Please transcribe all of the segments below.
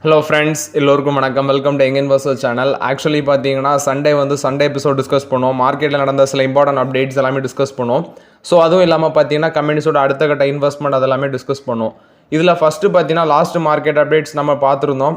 Hello friends, எல்லோருக்கும் வணக்கம். Welcome to young investor channel. Actually பார்த்தீங்கன்னா சண்டே எபிசோட் டிஸ்கஸ் பண்ணுவோம். மார்க்கெட்டில் நடந்த சில இம்பார்ட்டன்ட் அப்டேட்ஸ் எல்லாமே டிஸ்கஸ் பண்ணுவோம். ஸோ அதுவும் இல்லாமல் பார்த்தீங்கன்னா கம்பெனிஸோட அடுத்த கட்ட இன்வெஸ்ட்மெண்ட் அதெல்லாமே டிஸ்கஸ் பண்ணுவோம். இதில் ஃபஸ்ட்டு பார்த்தீங்கன்னா லாஸ்ட் மார்க்கெட் அப்டேட்ஸ் நம்ம பார்த்துருந்தோம்.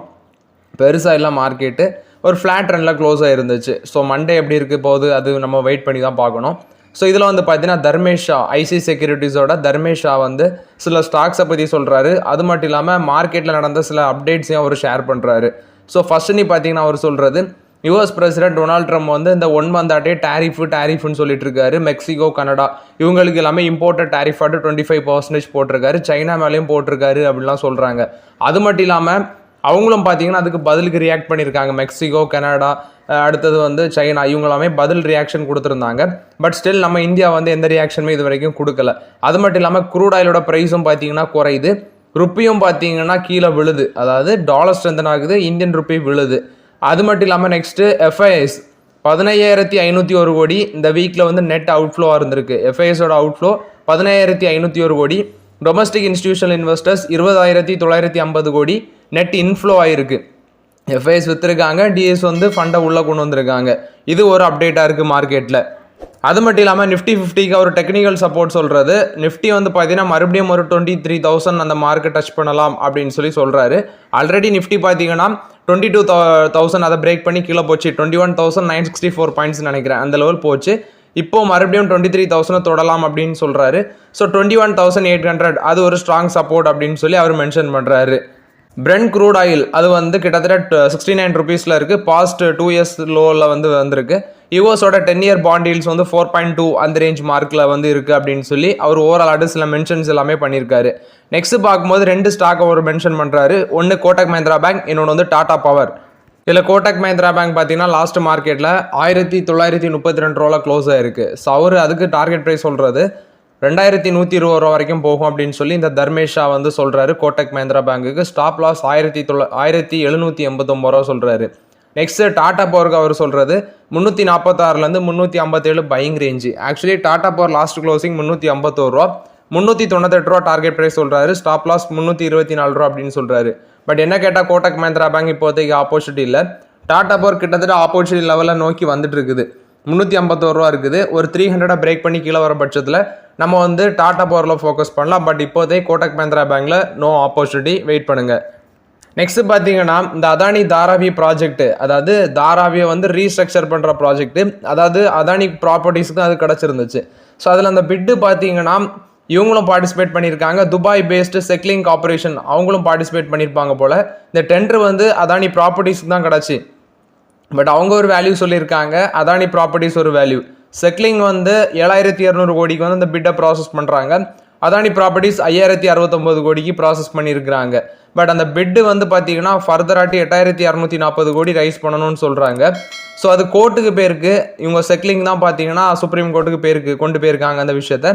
பெருசாக இல்லை, மார்க்கெட்டு ஒரு ஃப்ளாட் ரனில் க்ளோஸ் ஆகிருந்துச்சு. ஸோ மண்டே எப்படி இருக்குது போகுது அது நம்ம வெயிட் பண்ணி தான் பார்க்கணும். ஸோ இதில் வந்து பார்த்தீங்கன்னா தர்மேஷ் ஷா, ஐசி செக்யூரிட்டிஸோட தர்மேஷ் ஷா வந்து சில ஸ்டாக்ஸை பற்றி சொல்கிறாரு. அது மட்டும் இல்லாமல் மார்க்கெட்டில் நடந்த சில அப்டேட்ஸையும் அவர் ஷேர் பண்ணுறாரு. ஸோ ஃபஸ்ட்டு பார்த்தீங்கன்னா அவர் சொல்கிறது, யுஎஸ் பிரசிடென்ட் டொனால்ட் ட்ரம்ப் வந்து இந்த 1 month டேரிஃப்னு சொல்லிட்டு இருக்காரு. மெக்சிகோ, கனடா இவங்களுக்கு எல்லாமே இம்போர்ட்டட் டேரிஃப் 25% போட்டிருக்காரு. சைனா மேலேயும் போட்டிருக்காரு அப்படின்லாம் சொல்கிறாங்க. அது மட்டும் இல்லாமல் அவங்களும் பார்த்தீங்கன்னா அதுக்கு பதிலுக்கு ரியாக்ட் பண்ணியிருக்காங்க. மெக்சிகோ, கனடா, அடுத்தது வந்து சைனா இவங்களாமே பதில் ரியாக்ஷன் கொடுத்துருந்தாங்க. பட் ஸ்டில் நம்ம இந்தியா வந்து எந்த ரியாக்ஷனுமே இது வரைக்கும் கொடுக்கல. அது மட்டும் இல்லாமல் க்ரூட் ஆயிலோட ப்ரைஸும் பார்த்தீங்கன்னா குறையுது. ருப்பியும் பார்த்தீங்கன்னா கீழே விழுது. அதாவது டாலர் ஸ்ட்ரென்தன் ஆகுது, இந்தியன் ருப்பி விழுது. அது மட்டும் இல்லாமல் நெக்ஸ்ட்டு எஃப்ஐஎஸ் 15,501 கோடி இந்த வீக்கில் வந்து நெட் அவுட்ஃப்ளோவாக இருந்திருக்கு. எஃப்ஐஎஸோட அவுட்ஃப்ளோ 15,501 கோடி. டொமஸ்டிக் இன்ஸ்டிடியூஷனல் இன்வெஸ்டர்ஸ் 20,950 கோடி நெட் இன்ஃப்ளோ ஆகிருக்கு. எஃப்ஐஎஸ் விற்றுருக்காங்க, டிஎஸ் வந்து ஃபண்டை உள்ளே கொண்டு வந்திருக்காங்க. இது ஒரு அப்டேட்டாக இருக்குது மார்க்கெட்டில். அது மட்டும் இல்லாமல் நிஃப்டி 50க்கு ஒரு டெக்னிக்கல் சப்போர்ட் சொல்கிறது. நிஃப்டி வந்து பார்த்தீங்கன்னா மறுபடியும் ஒரு 23,000 அந்த மார்க்கெட் டச் பண்ணலாம் அப்படின்னு சொல்கிறாரு. ஆல்ரெடி நிஃப்டி பார்த்தீங்கன்னா 22,000 அதை பிரேக் பண்ணி கீழே போச்சு. 21,964 பாயிண்ட்ஸ் நினைக்கிறேன், அந்த லெவல் போச்சு. இப்போ மறுபடியும் 23,000 தொடலாம் அப்படின்னு சொல்கிறாரு. ஸோ 21,800 அது ஒரு ஸ்ட்ராங் சப்போர்ட் அப்படின்னு சொல்லி அவர் மென்ஷன் பண்ணுறாரு. பிரெண்ட் க்ரூட் ஆயில் அது வந்து கிட்டத்தட்ட 69 rupeesல இருக்குது. பாஸ்ட் 2 years லோவில் வந்திருக்கு. யூஎஸோட 10-year பாண்ட் ஈல்ட்ஸ் வந்து 4.2 அந்த ரேஞ்ச் மார்க்கில் வந்து இருக்குது அப்படின்னு சொல்லி அவர் ஓவரால் சில மென்ஷன்ஸ் எல்லாமே பண்ணியிருக்காரு. நெக்ஸ்ட் பார்க்கும்போது 2 ஸ்டாக் அவர் மென்ஷன் பண்ணுறாரு. ஒன்று கோட்டக் மஹிந்திரா பேங்க், இன்னொன்று வந்து டாடா பவர். இதில் கோட்டக் மஹிந்திரா பேங்க் பார்த்தீங்கன்னா லாஸ்ட் மார்க்கெட்டில் 1932 ரூபாவில் க்ளோஸ் ஆகிருக்கு. ஸோ அவர் அதுக்கு டார்கெட் ப்ரைஸ் சொல்கிறது 2,120 ரூபா வரைக்கும் போகும் அப்படின்னு சொல்லி இந்த தர்மேஷ் ஷா வந்து சொல்கிறாரு. கோட்டக் மஹிந்திரா பேங்குக்கு ஸ்டாப் லாஸ் 1,789 ரூபா சொல்கிறாரு. நெக்ஸ்ட் டாடா பவருக்கு அவர் சொல்கிறது 346 357 buying range. Actually Tata power last closing 351 ரூபா, 398 ரூபா டார்கெட் ப்ரைஸ் சொல்கிறாரு. ஸ்டாப் லாஸ் 324 ரூபா அப்படின்னு சொல்கிறாரு. பட் என்ன கேட்டால் கோட்டக் மஹிந்திரா பேங்க் இப்போதைக்கு ஆப்போசிட் இல்லை. டாடா பவர் கிட்டத்தட்ட ஆப்போசிட் லெவலில் நோக்கி வந்துட்டு இருக்குது. 351 ரூபா இருக்குது. ஒரு 300 பிரேக் பண்ணி கீழே வர பட்சத்தில் நம்ம வந்து டாடா பவரில் ஃபோக்கஸ் பண்ணலாம். பட் இப்போதே கோட்டக் மஹிந்திரா பேங்க்கில் நோ ஆப்போசிட்டி, வெயிட் பண்ணுங்கள். நெக்ஸ்ட் பார்த்தீங்கன்னா இந்த அதானி தாராவி ப்ராஜெக்ட், அதாவது தாராவியை வந்து ரீஸ்ட்ரக்சர் பண்ணுற ப்ராஜெக்ட், அதாவது அதானி ப்ராப்பர்ட்டிஸ்க்கு அது கிடச்சிருந்துச்சு. ஸோ அதில் அந்த பிட்டு பார்த்தீங்கன்னா இவங்களும் பார்ட்டிசிபேட் பண்ணியிருக்காங்க. துபாய் பேஸ்டு செக்லிங் கார்பரேஷன் அவங்களும் பார்ட்டிசிபேட் பண்ணியிருப்பாங்க போல். இந்த டெண்டர் வந்து அதானி ப்ராப்பர்ட்டிஸ்க்கு தான் கிடச்சி. பட் அவங்க ஒரு வேல்யூ சொல்லியிருக்காங்க, அதானி ப்ராப்பர்ட்டிஸ் ஒரு வேல்யூ. செக்லிங் வந்து 7,200 கோடிக்கு வந்து இந்த பிட்டை ப்ராசஸ் பண்ணுறாங்க. அதானி ப்ராப்பர்ட்டிஸ் 5,069 கோடிக்கு ப்ராசஸ் பண்ணியிருக்கிறாங்க. பட் அந்த பிட்டு வந்து பார்த்தீங்கன்னா ஃபர்தராட்டி 8,240 கோடி ரைஸ் பண்ணணும்னு சொல்கிறாங்க. ஸோ அது கோர்ட்டுக்கு போயிருக்கு. இவங்க செக்லிங் தான் பார்த்தீங்கன்னா சுப்ரீம் கோர்ட்டுக்கு கொண்டு போயிருக்காங்க அந்த விஷயத்த.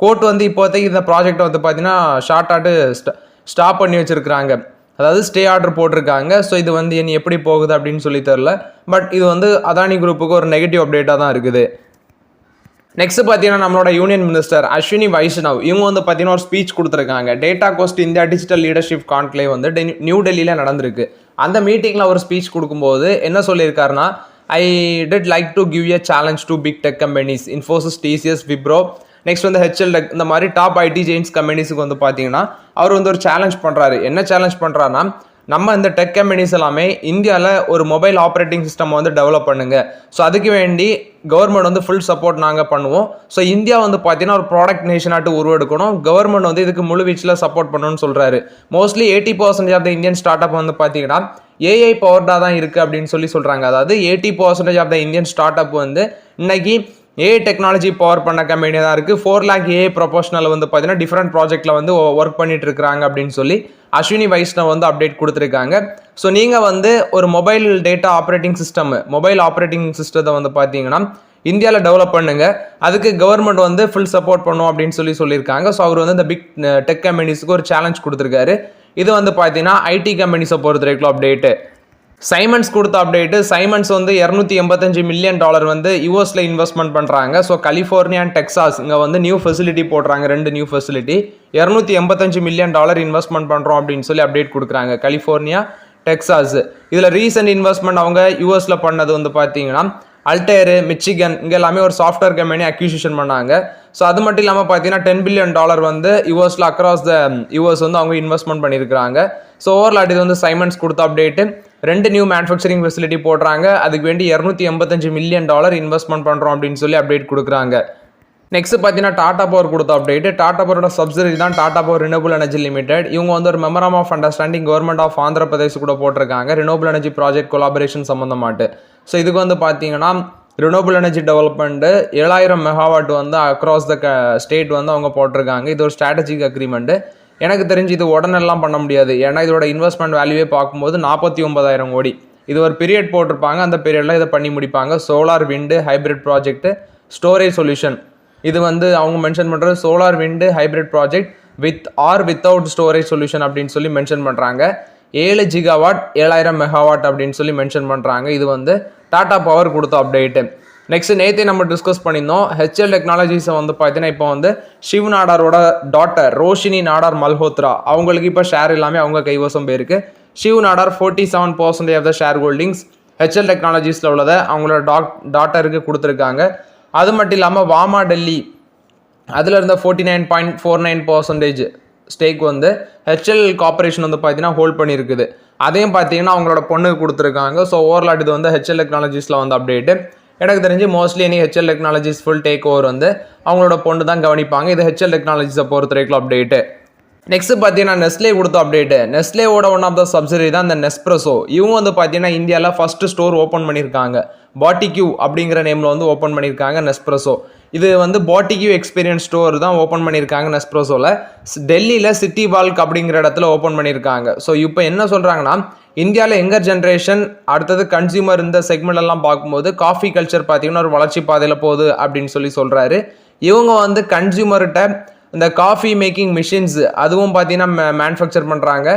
கோர்ட் வந்து இப்போதைக்கு இந்த ப்ராஜெக்டை வந்து பார்த்தீங்கன்னா ஷார்ட் ஸ்டாப் பண்ணி வச்சுருக்கிறாங்க. அதாவது ஸ்டே ஆர்டர் போட்டிருக்காங்க. ஸோ இது வந்து இனி எப்படி போகுது அப்படின்னு சொல்லி தெரில. பட் இது வந்து அதானி குரூப்புக்கு ஒரு நெகட்டிவ் அப்டேட்டாக தான் இருக்குது. நெக்ஸ்ட் பார்த்தீங்கன்னா நம்மளோட யூனியன் மினிஸ்டர் அஸ்வினி வைஷ்ணவ் இவங்க வந்து பார்த்தீங்கன்னா ஒரு ஸ்பீச் கொடுத்துருக்காங்க. Dataquest India digital leadership conclave வந்து நியூ டெல்லியில் நடந்திருக்கு. அந்த மீட்டிங்கில் ஒரு ஸ்பீச் கொடுக்கும்போது என்ன சொல்லியிருக்காருன்னா, I did like to give a challenge to big tech companies, Infosys, TCS, Wipro, next வந்து ஹெச்எல் டெக், இந்த மாதிரி டாப் ஐடி ஜெயின்ஸ் கம்பெனிஸுக்கு வந்து பார்த்தீங்கன்னா அவர் வந்து ஒரு சேலஞ்ச் பண்ணுறாரு. என்ன சேலஞ்ச் பண்ணுறாருன்னா, நம்ம இந்த டெக் கம்பெனிஸ் எல்லாமே இந்தியாவில் ஒரு மொபைல் ஆப்ரேட்டிங் சிஸ்டம் வந்து டெவலப் பண்ணுங்க. ஸோ அதுக்கு வேண்டி கவர்மெண்ட் வந்து ஃபுல் சப்போர்ட் நாங்கள் பண்ணுவோம். ஸோ இந்தியா வந்து பார்த்தீங்கன்னா ஒரு ப்ராடக்ட் நேஷனாட்டு உருவெடுக்கணும். கவர்மெண்ட் வந்து இதுக்கு முழு வீச்சில் சப்போர்ட் பண்ணணும்னு சொல்கிறாரு. Mostly 80% of the Indian startup வந்து பார்த்தீங்கன்னா ஏஐ பவர்டாக தான் இருக்குது அப்படின்னு சொல்கிறாங்க. அதாவது 80% of the Indian startup வந்து இன்னைக்கு ஏஐ டெக்னாலஜி பவர் பண்ண கம்பெனி தான் இருக்குது. 4 lakh ஏஐ ப்ரொஃபஷனல் வந்து பார்த்தீங்கன்னா டிஃப்ரெண்ட் ப்ராஜெக்டில் வந்து ஒர்க் பண்ணிட்டு இருக்கிறாங்க அப்படின்னு சொல்லி அஸ்வினி வைஷ்ணவ் வந்து அப்டேட் கொடுத்துருக்காங்க. ஸோ நீங்கள் வந்து ஒரு மொபைல் ஆப்ரேட்டிங் சிஸ்டத்தை வந்து பார்த்தீங்கன்னா இந்தியாவில் டெவலப் பண்ணுங்க, அதுக்கு கவர்மெண்ட் வந்து ஃபுல் சப்போர்ட் பண்ணும் அப்படின்னு சொல்லியிருக்காங்க. ஸோ அவர் வந்து இந்த பிக் டெக் கம்பெனிஸுக்கு ஒரு சேலஞ்ச் கொடுத்துருக்காரு. இது வந்து பார்த்தீங்கன்னா ஐடி கம்பெனிஸை பொறுத்த வரைக்கும் அப்டேட்டு. சைமன்ஸ் கொடுத்த அப்டேட்டு, சைமன்ஸ் வந்து $285 மில்லியன் வந்து யூஎஸில் இன்வெஸ்ட்மெண்ட் பண்ணுறாங்க. ஸோ கலிஃபோர்னியா அண்ட் டெக்சாஸ் இங்கே வந்து நியூ ஃபெசிலிட்டி போடுறாங்க, 2 நியூ ஃபெசிலிட்டி. $285 மில்லியன் இன்வெஸ்ட்மெண்ட் பண்ணுறோம் அப்படின்னு சொல்லி அப்டேட் கொடுக்குறாங்க. California, Texas. இதில் ரீசன்ட் இன்வெஸ்ட்மெண்ட் அவங்க யூஎஸில் பண்ணது வந்து பார்த்தீங்கன்னா அல்டேரு, மிச்சிகன் இங்கே எல்லாமே ஒரு சாஃப்ட்வேர் கம்பெனி அக்யூசிஷன் பண்ணாங்க. ஸோ அது மட்டும் இல்லாமல் பார்த்தீங்கன்னா $10 billion வந்து யூஎஸில் அக்ராஸ் த யூஎஸ் வந்து அவங்க இன்வெஸ்ட்மெண்ட் பண்ணியிருக்காங்க. ஸோ ஓவர்லாட் இது வந்து சைமன்ஸ் கொடுத்த அப்டேட்டு. 2 நியூ மேனுஃபேக்சரிங் ஃபெசிலிட்டி போடுறாங்க. அதுக்கு வேண்டி $285 million இன்வெஸ்ட்மெண்ட் பண்ணுறோம் அப்படின்னு சொல்லி அப்டேட் கொடுக்குறாங்க. நெக்ஸ்ட் பார்த்தீங்கன்னா டாடா பவர் கொடுத்த அப்டேட். டாடா பவரோட சப்சிடரி தான் Tata power renewable energy limited. இவங்க வந்து ஒரு memorandum of understanding government of Andhra Pradesh கூட போட்டிருக்காங்க ரினியூவபிள் எனர்ஜி ப்ராஜெக்ட் கொலாபரேஷன் சம்மந்தமாட்டு. ஸோ இதுக்கு வந்து பார்த்தீங்கன்னா ரினியூவபிள் எனர்ஜி டெவலப்மெண்ட்டு 7000 மெகாவாட் வந்து அக்ராஸ் த ஸ்டேட் வந்து அவங்க போட்டிருக்காங்க. இது ஒரு ஸ்ட்ராட்டஜிக் அக்ரிமெண்ட்டு. எனக்கு தெரிஞ்சு இது உடனெல்லாம் பண்ண முடியாது. ஏன்னா இதோட இன்வெஸ்ட்மெண்ட் வேல்யூவே பார்க்கும்போது 49,000 கோடி. இது ஒரு பீரியட் போட்டிருப்பாங்க. அந்த பீரியடில் இதை பண்ணி முடிப்பாங்க. Solar wind hybrid project storage solution இது வந்து அவங்க மென்ஷன் பண்ணுறது solar wind hybrid project with or without storage solution அப்படின்னு சொல்லி மென்ஷன் பண்ணுறாங்க. 7 ஜிகாவாட் 7000 மெகாவாட் அப்படின்னு சொல்லி மென்ஷன் பண்ணுறாங்க. இது வந்து டாடா பவர் கொடுத்த அப்டேட்டு. நெக்ஸ்ட் நேற்றே நம்ம டிஸ்கஸ் பண்ணியிருந்தோம். ஹெச்எல் டெக்னாலஜிஸை வந்து பார்த்தீங்கன்னா இப்போ வந்து ஷிவ் நாடாரோட டாட்டர் ரோஷினி நாடார் மல்ஹோத்ரா அவங்களுக்கு இப்போ ஷேர் எல்லாமே அவங்க கைவசம் போயிருக்கு. Shiv Nadar 47% of the share holdings HCL டெக்னாலஜிஸில் உள்ளதை அவங்களோட டாட்டருக்கு கொடுத்துருக்காங்க. அது மட்டும் இல்லாமல் வாமா டெல்லி அதில் இருந்த 49.49% ஸ்டேக் வந்து ஹெச்எல் கார்பரேஷன் வந்து பார்த்தீங்கன்னா ஹோல்ட் பண்ணியிருக்குது. அதையும் பார்த்தீங்கன்னா அவங்களோட பொண்ணுக்கு கொடுத்துருக்காங்க. ஸோ ஓவர்லாட் இது வந்து ஹெச்எல் டெக்னாலஜிஸில் வந்து அப்டேட்டு. எனக்கு தெரிஞ்சு மோஸ்ட்லி இனி HCL technologies full take over வந்து அவங்களோட பொண்ணு தான் கவனிப்பாங்க. இது ஹெச்எல் டெக்னாலஜிஸை பொறுத்த வரைக்கும் அப்டேட்டு. நெக்ஸ்ட் பார்த்தீங்கன்னா நெஸ்லே கொடுத்த அப்டேட்டு. நெஸ்லேவோட ஒன் ஆஃப் த சப்சிடரி தான் இந்த நெஸ்ப்ரெஸோ. இவங்க வந்து பார்த்தீங்கன்னா இந்தியாவில் ஃபஸ்ட்டு ஸ்டோர் ஓப்பன் பண்ணியிருக்காங்க. பாட்டிக்யூ அப்படிங்கிற நேமில் வந்து ஓப்பன் பண்ணியிருக்காங்க நெஸ்ப்ரெஸோ. இது வந்து பாட்டிக்யூ எக்ஸ்பீரியன்ஸ் ஸ்டோர் தான் ஓப்பன் பண்ணியிருக்காங்க நெஸ்ப்ரெஸோவில். டெல்லியில் சிட்டி வால்க் அப்படிங்கிற இடத்துல ஓப்பன் பண்ணியிருக்காங்க. ஸோ இப்போ என்ன சொல்கிறாங்கன்னா இந்தியாவில் யங்கர் ஜென்ரேஷன் அடுத்தது கன்சியூமர் இந்த செக்மெண்ட்லாம் பார்க்கும்போது காஃபி கல்ச்சர் பார்த்தீங்கன்னா ஒரு வளர்ச்சி பாதையில் போகுது அப்படின்னு சொல்லி சொல்கிறாரு. இவங்க வந்து கன்சியூமர்கிட்ட இந்த காஃபி மேக்கிங் மிஷின்ஸ் அதுவும் பார்த்தீங்கன்னா மேனுஃபேக்சர் பண்ணுறாங்க.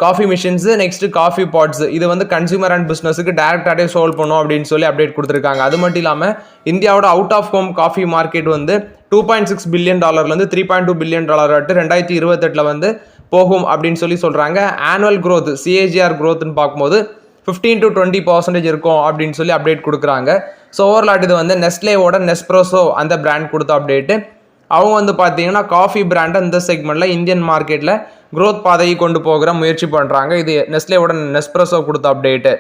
Coffee machines next coffee pots இது வந்து கன்சியூமர் அண்ட் பிஸ்னஸுக்கு டேரெக்டாகவே சோல்வ் பண்ணும் அப்படின்னு சொல்லி அப்டேட் கொடுத்துருக்காங்க. அது மட்டும் இல்லாமல் இந்தியாவோட out of home coffee market வந்து $2.6 பில்லியன் $3.2 பில்லியன் 2028 வந்து போகும் அப்படின்னு சொல்லி சொல்கிறாங்க. ஆனுவல் க்ரோத் CAGR க்ரோத்னு பார்க்கும்போது 15 to 20% இருக்கும் அப்படின்னு சொல்லி அப்டேட் கொடுக்குறாங்க. ஸோ ஓவர்லாட் இது வந்து நெஸ்லேவோட நெஸ்ப்ரெஸோ அந்த பிராண்ட் கொடுத்த அப்டேட்டு. அவங்க வந்து பார்த்தீங்கன்னா காஃபி பிராண்டை இந்த செக்மெண்ட்டில் இந்தியன் மார்க்கெட்டில் க்ரோத் பாதையை கொண்டு போகிற முயற்சி பண்ணுறாங்க. இது நெஸ்லேவோட நெஸ்ப்ரெஸோ கொடுத்த அப்டேட்டு.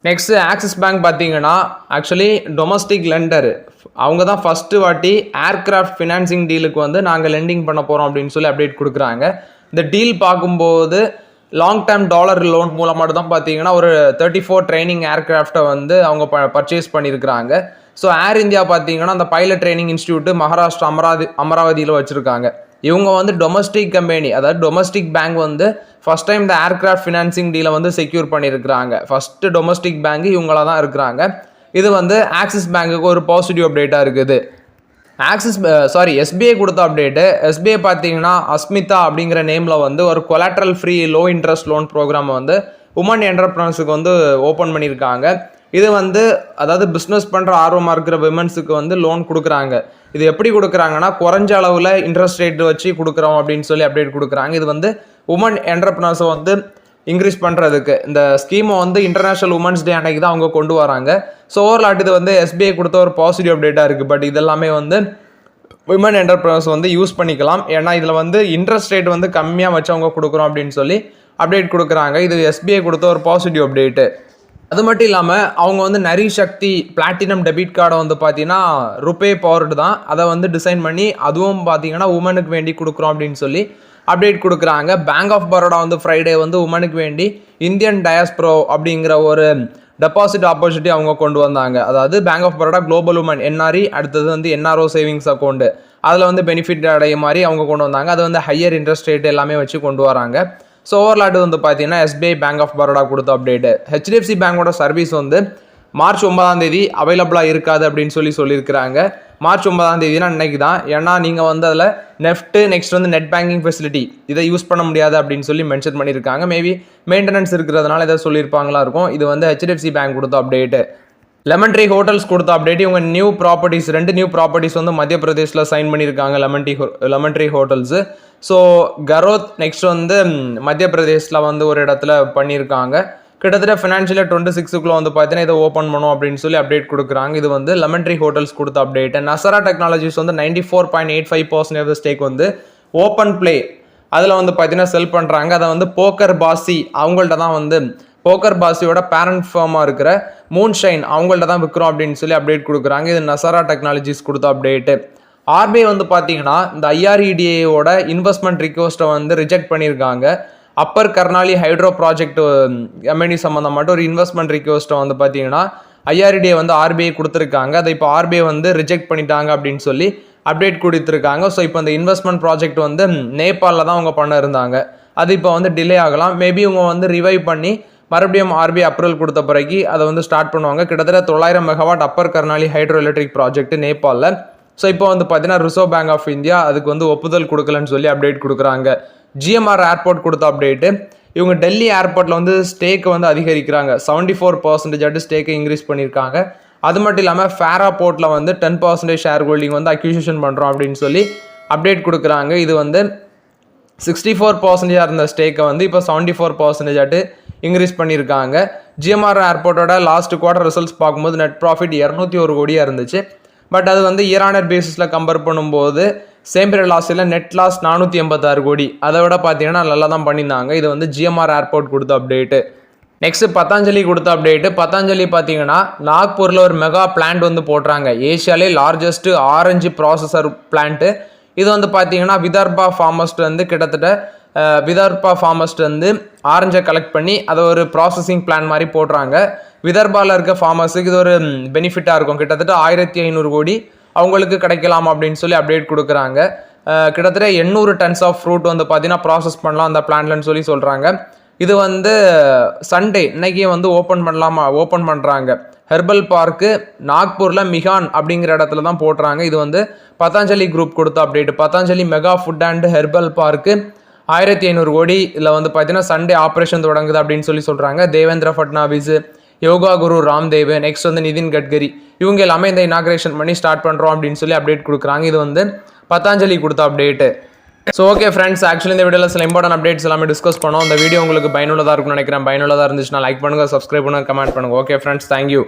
நெக்ஸ்ட்டு ஆக்சிஸ் பேங்க் பார்த்தீங்கன்னா ஆக்சுவலி டொமஸ்டிக் லெண்டர் அவங்க தான் ஃபஸ்ட்டு வாட்டி ஏர்க்ராஃப்ட் ஃபினான்சிங் டீலுக்கு வந்து நாங்கள் லெண்டிங் பண்ண போகிறோம் அப்படின்னு சொல்லி அப்டேட் கொடுக்குறாங்க. இந்த டீல் பார்க்கும்போது லாங் டேர்ம் டாலர் லோன் மூலமாக தான் பார்த்தீங்கன்னா ஒரு 34 ட்ரைனிங் ஏர்க்ராஃப்டை வந்து அவங்க பர்ச்சேஸ் பண்ணியிருக்கிறாங்க. ஸோ ஏர் இந்தியா பார்த்தீங்கன்னா அந்த பைலட் ட்ரைனிங் இன்ஸ்டியூட் மகாராஷ்டிரா அமராவதியில் வச்சுருக்காங்க. இவங்க வந்து டொமஸ்டிக் கம்பெனி அதாவது டொமஸ்டிக் பேங்க் வந்து ஃபஸ்ட் டைம் இந்த ஏர்க்ராஃப்ட் ஃபினான்சிங் டீலை வந்து செக்யூர் பண்ணியிருக்கிறாங்க. ஃபஸ்ட்டு டொமஸ்டிக் பேங்க் இவங்கள தான் இருக்கிறாங்க. இது வந்து ஆக்சிஸ் பேங்க்குக்கு ஒரு பாசிட்டிவ் அப்டேட்டாக இருக்குது. SBI கொடுத்த அப்டேட்டு. SBI பார்த்தீங்கன்னா அஸ்மிதா அப்படிங்கிற நேமில் வந்து ஒரு collateral free low interest loan ப்ரோக்ராமை வந்து உமன் என்டர்பிரனர்ஸுக்கு வந்து ஓப்பன் பண்ணியிருக்காங்க. இது வந்து அதாவது பிஸ்னஸ் பண்ணுற ஆர்வமாக இருக்கிற விமன்ஸுக்கு வந்து லோன் கொடுக்குறாங்க. இது எப்படி கொடுக்குறாங்கன்னா குறைஞ்ச அளவில் இன்ட்ரெஸ்ட் ரேட் வச்சு கொடுக்குறோம் அப்படின்னு சொல்லி அப்டேட் கொடுக்குறாங்க. இது வந்து உமன் என்டர்பிரனர்ஸை வந்து இன்க்ரீஸ் பண்ணுறதுக்கு இந்த ஸ்கீமை வந்து இன்டர்நேஷ்னல் உமன்ஸ் டே அன்னைக்கு தான் அவங்க கொண்டு வராங்க. ஸோ ஓவர்லாட் இது வந்து SBI கொடுத்த ஒரு பாசிட்டிவ் அப்டேட்டாக இருக்குது. பட் இதெல்லாமே வந்து விமன் என்டர்பிரனர்ஸ் வந்து யூஸ் பண்ணிக்கலாம். ஏன்னா இதில் வந்து இன்ட்ரெஸ்ட் ரேட் வந்து கம்மியாக வச்சு அவங்க கொடுக்குறோம் அப்படின்னு சொல்லி அப்டேட் கொடுக்குறாங்க. இது SBI கொடுத்த ஒரு பாசிட்டிவ் அப்டேட்டு. அது மட்டும் இல்லாமல் அவங்க வந்து நரி சக்தி பிளாட்டினம் டெபிட் கார்டை வந்து பார்த்தீங்கன்னா ருபே பவர்டு தான் அதை வந்து டிசைன் பண்ணி அதுவும் பார்த்தீங்கன்னா உமனுக்கு வேண்டி கொடுக்குறோம் அப்படின்னு சொல்லி அப்டேட் கொடுக்குறாங்க. பேங்க் ஆஃப் பரோடா வந்து ஃப்ரைடே வந்து உமனுக்கு வேண்டி இந்தியன் டயாஸ்ப்ரோ அப்படிங்கிற ஒரு டெபாசிட் ஆப்பர்ச்சுனிட்டி அவங்க கொண்டு வந்தாங்க. அதாவது bank of Baroda global women NRE அடுத்தது வந்து NRO சேவிங்ஸ் அக்கௌண்ட்டு அதில் வந்து பெனிஃபிட் அடைய மாதிரி அவங்க கொண்டு வந்தாங்க. அது வந்து ஹையர் இன்ட்ரெஸ்ட் ரேட் எல்லாமே வச்சு கொண்டு வராங்க. ஸோ ஓவர்லாட் வந்து பார்த்தீங்கன்னா SBI பேங்க் ஆஃப் பரோடா கொடுத்த அப்டேட்டு. HDFC பேங்கோட சர்வீஸ் வந்து மார்ச் 9 அவைலபிளாக இருக்காது அப்படின்னு சொல்லியிருக்கிறாங்க. மார்ச் 9 இன்னைக்கு தான். ஏன்னா நீங்கள் வந்து அதில் நெஃப்ட் நெக்ஸ்ட் வந்து நெட் பேங்கிங் ஃபெசிலிட்டி இதை யூஸ் பண்ண முடியாது அப்படின்னு சொல்லி மென்ஷன் பண்ணியிருக்காங்க. மேபி மெயின்டெனன்ஸ் இருக்கிறதுனால இதை சொல்லியிருப்பாங்களா இருக்கும். இது வந்து HDFC பேங்க் கொடுத்த அப்டேட்டு. லெமன் ட்ரீ ஹோட்டல்ஸ் கொடுத்த அப்டேட், இவங்க நியூ ப்ராப்பர்ட்டிஸ் 2 நியூ ப்ராப்பர்ட்டிஸ் வந்து மத்திய பிரதேஷில் சைன் பண்ணியிருக்காங்க லெமன் ட்ரீ ஹோட்டல்ஸு. ஸோ கரோத் நெக்ஸ்ட் வந்து மத்திய பிரதேஷில் வந்து ஒரு இடத்துல பண்ணியிருக்காங்க. கிட்டத்தட்ட ஃபினான்ஷியலாக 26க்குள்ள வந்து பார்த்தீங்கன்னா இதை ஓப்பன் பண்ணும் அப்படின்னு சொல்லி அப்டேட் கொடுக்குறாங்க. இது வந்து லெமன் ட்ரீ ஹோட்டல்ஸ் கொடுத்த அப்டேட். நசரா டெக்னாலஜிஸ் வந்து 94.85% ஸ்டேக் வந்து ஓப்பன் பிளே அதில் வந்து பார்த்தீங்கன்னா செல் பண்ணுறாங்க. அதை வந்து போக்கர் பாசி அவங்கள்ட்ட தான் வந்து போக்கர் பாசியோட பேரண்ட் ஃபார்மாக இருக்கிற மூன்ஷைன் அவங்கள்ட்ட தான் விற்கிறோம் அப்படின்னு சொல்லி அப்டேட் கொடுக்குறாங்க. இது நசரா டெக்னாலஜிஸ் கொடுத்த அப்டேட்டு. ஆர்பிஐ வந்து பார்த்தீங்கன்னா இந்த ஐஆர்இடிஏயோட இன்வெஸ்ட்மெண்ட் ரிக்வஸ்ட்டை வந்து ரிஜெக்ட் பண்ணியிருக்காங்க. Appar Karnali hydro project MNT சம்மந்தமாட்ட ஒரு இன்வெஸ்ட்மெண்ட் ரிக்வஸ்ட்டை வந்து பார்த்தீங்கன்னா ஐஆர்இடிஏ வந்து ஆர்பிஐ கொடுத்துருக்காங்க. அதை இப்போ ஆர்பிஐ வந்து ரிஜெக்ட் பண்ணிட்டாங்க அப்படின்னு சொல்லி அப்டேட் கொடுத்துருக்காங்க. ஸோ இப்போ இந்த இன்வெஸ்ட்மெண்ட் ப்ராஜெக்ட் வந்து நேபாளில் தான் அவங்க பண்ண இருந்தாங்க. அது இப்போ வந்து டிலே ஆகலாம். மேபி இவங்க வந்து ரிவைவ் பண்ணி மறுபடியும் ஆர்பிஐ அப்ரூவல் கொடுத்த பிறகு அதை வந்து ஸ்டார்ட் பண்ணுவாங்க. கிட்டத்தட்ட 900 megawatt upper Karnali hydro electric project நேபாளில். ஸோ இப்போ வந்து பார்த்தீங்கன்னா ரிசர்வ் பேங்க் ஆஃப் இந்தியா அதுக்கு வந்து ஒப்புதல் கொடுக்கலன்னு சொல்லி அப்டேட் கொடுக்குறாங்க. ஜிஎம்ஆர் ஏர்போர்ட் கொடுத்த அப்டேட்டு, இவங்க டெல்லி ஏர்போர்ட்டில் வந்து ஸ்டேக்கை வந்து அதிகரிக்கிறாங்க. 74% ஸ்டேக்கை இன்க்ரீஸ் பண்ணியிருக்காங்க. அது மட்டும் இல்லாமல் ஃபேரா போர்ட்டில் வந்து 10% ஷேர் ஹோல்டிங் வந்து அக்யூசிஷன் பண்ணுறோம் அப்படின்னு சொல்லி அப்டேட் கொடுக்குறாங்க. இது வந்து 64% இருந்த ஸ்டேக்கை வந்து இப்போ 74% இன்க்ரீஸ் பண்ணியிருக்காங்க. ஜிஎம்ஆர் ஏர்போர்ட்டோட லாஸ்ட் குவார்டர் ரிசல்ட்ஸ் பார்க்கும்போது நெட் ப்ராஃபிட் 201 கோடியாக இருந்துச்சு. பட் அது வந்து இயர் ஆன் இயர் பேசிஸில் கம்பேர் பண்ணும்போது சேம் பீரியட் லாஸ்ட் இயரில் நெட் லாஸ் 486 கோடி. அதை விட பார்த்தீங்கன்னா நல்லா தான் பண்ணியிருந்தாங்க. இது வந்து ஜிஎம்ஆர் ஏர்போர்ட் கொடுத்த அப்டேட்டு. நெக்ஸ்ட் பதாஞ்சலி கொடுத்த அப்டேட்டு. பதாஞ்சலி பார்த்தீங்கன்னா நாக்பூரில் ஒரு மெகா பிளான்ட் வந்து போடுறாங்க. ஏஷியாலே லார்ஜஸ்ட் ஆரஞ்சு ப்ராசஸர் பிளான்ட்டு. இது வந்து பார்த்தீங்கன்னா விதர்பா ஃபார்மஸ்ட் வந்து கிட்டத்தட்ட ஆரஞ்சை கலெக்ட் பண்ணி அதை ஒரு ப்ராசஸிங் பிளான் மாதிரி போடுறாங்க. விதர்பாவில் இருக்க ஃபார்மர்ஸுக்கு இது ஒரு பெனிஃபிட்டாக இருக்கும். கிட்டத்தட்ட 1500 கோடி அவங்களுக்கு கிடைக்கலாம் அப்படின்னு சொல்லி அப்டேட் கொடுக்குறாங்க. கிட்டத்தட்ட 800 டன்ஸ் ஆஃப் ஃப்ரூட் வந்து பார்த்தீங்கன்னா ப்ராசஸ் பண்ணலாம் அந்த பிளான்லன்னு சொல்லி சொல்கிறாங்க. இது வந்து சண்டே இன்னைக்கு வந்து ஓப்பன் பண்ணுறாங்க. ஹெர்பல் பார்க்கு நாக்பூரில் மிகான் அப்படிங்கிற இடத்துல தான் போடுறாங்க. இது வந்து பதாஞ்சலி குரூப் கொடுத்த update. Patanjali mega food and herbal park 1500 கோடி இதில் வந்து பார்த்தீங்கன்னா சண்டே ஆப்ரேஷன் தொடங்குது அப்படின்னு சொல்லி சொல்கிறாங்க. தேவேந்திர ஃபட்னாவிஸ், யோகா குரு ராம்தேவ், நெக்ஸ்ட் வந்து நிதின் கட்கரி இவங்க எல்லாமே இந்த இனாக்ரேஷன் பண்ணி ஸ்டார்ட் பண்ணுறோம் அப்படின்னு சொல்லி அப்டேட் கொடுக்குறாங்க. இது வந்து பதாஞ்சலி கொடுத்த update. So okay friends, actually இந்த வீடியோவில் சில இம்பார்ட்டன்ட் அப்டேட்ஸ் எல்லாமே டிஸ்கஸ் பண்ணோம். இந்த வீடியோ உங்களுக்கு பயனுள்ளதாக இருக்கும்னு நினைக்கிறேன். பயனுள்ளதாக இருந்துச்சுன்னா லைக் பண்ணுங்கள், சப்ஸ்கிரைப் பண்ணுங்கள், கமெண்ட் பண்ணுங்கள். Okay friends, thank you.